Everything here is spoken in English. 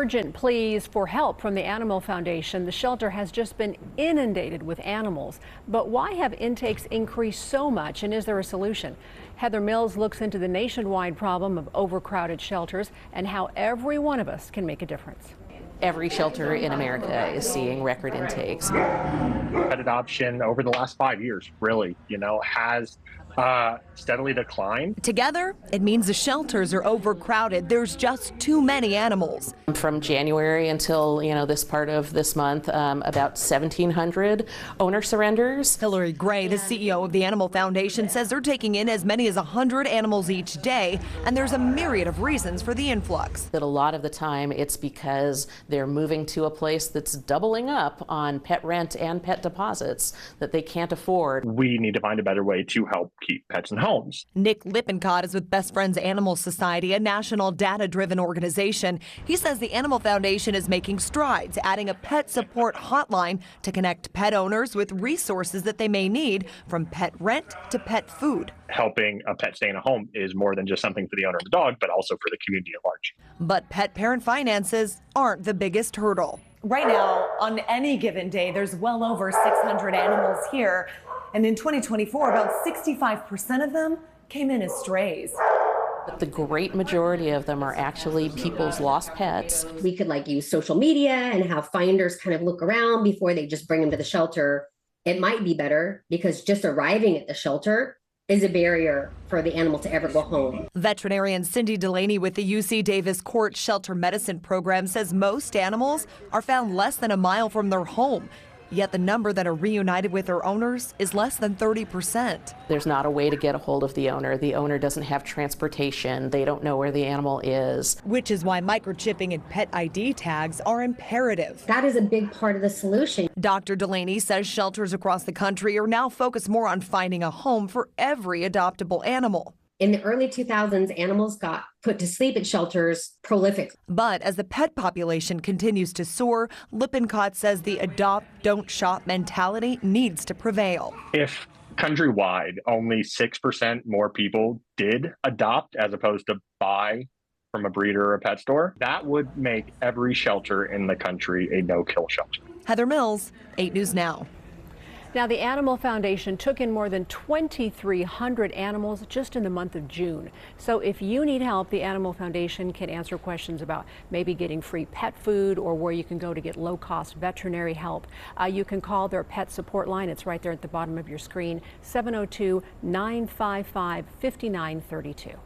Urgent pleas for help from the Animal Foundation. The shelter has just been inundated with animals. But why have intakes increased so much, and is there a solution? Heather Mills looks into the nationwide problem of overcrowded shelters and how every one of us can make a difference. Every shelter in America is seeing record intakes. Pet adoption over the last 5 years really, has steadily declined. Together, it means the shelters are overcrowded. There's just too many animals. From January until, this part of this month, about 1,700 owner surrenders. Hillary Gray, the CEO of the Animal Foundation, says they're taking in as many as 100 animals each day, and there's a myriad of reasons for the influx. That a lot of the time it's because they're moving to a place that's doubling up on pet rent and pet deposits that they can't afford. We need to find a better way to help keep pets in homes. Nick Lippincott is with Best Friends Animal Society, a national data-driven organization. He says the Animal Foundation is making strides, adding a pet support hotline to connect pet owners with resources that they may need, from pet rent to pet food. Helping a pet stay in a home is more than just something for the owner of the dog, but also for the community at large. But pet parent finances aren't the biggest hurdle. Right now, on any given day, there's well over 600 animals here. And in 2024, about 65% of them came in as strays. But the great majority of them are actually people's lost pets. We could use social media and have finders kind of look around before they just bring them to the shelter. It might be better because just arriving at the shelter is a barrier for the animal to ever go home. Veterinarian Cindy Delaney with the UC Davis Court Shelter Medicine Program says most animals are found less than a mile from their home. Yet the number that are reunited with their owners is less than 30%. There's not a way to get a hold of the owner. The owner doesn't have transportation. They don't know where the animal is. Which is why microchipping and pet ID tags are imperative. That is a big part of the solution. Dr. Delaney says shelters across the country are now focused more on finding a home for every adoptable animal. In the early 2000s, animals got put to sleep at shelters prolifically. But as the pet population continues to soar, Lippincott says the adopt, don't shop mentality needs to prevail. If countrywide only 6% more people did adopt as opposed to buy from a breeder or a pet store, that would make every shelter in the country a no-kill shelter. Heather Mills, 8 News Now. Now, the Animal Foundation took in more than 2,300 animals just in the month of June. So if you need help, the Animal Foundation can answer questions about maybe getting free pet food or where you can go to get low-cost veterinary help. You can call their pet support line. It's right there at the bottom of your screen, 702-955-5932.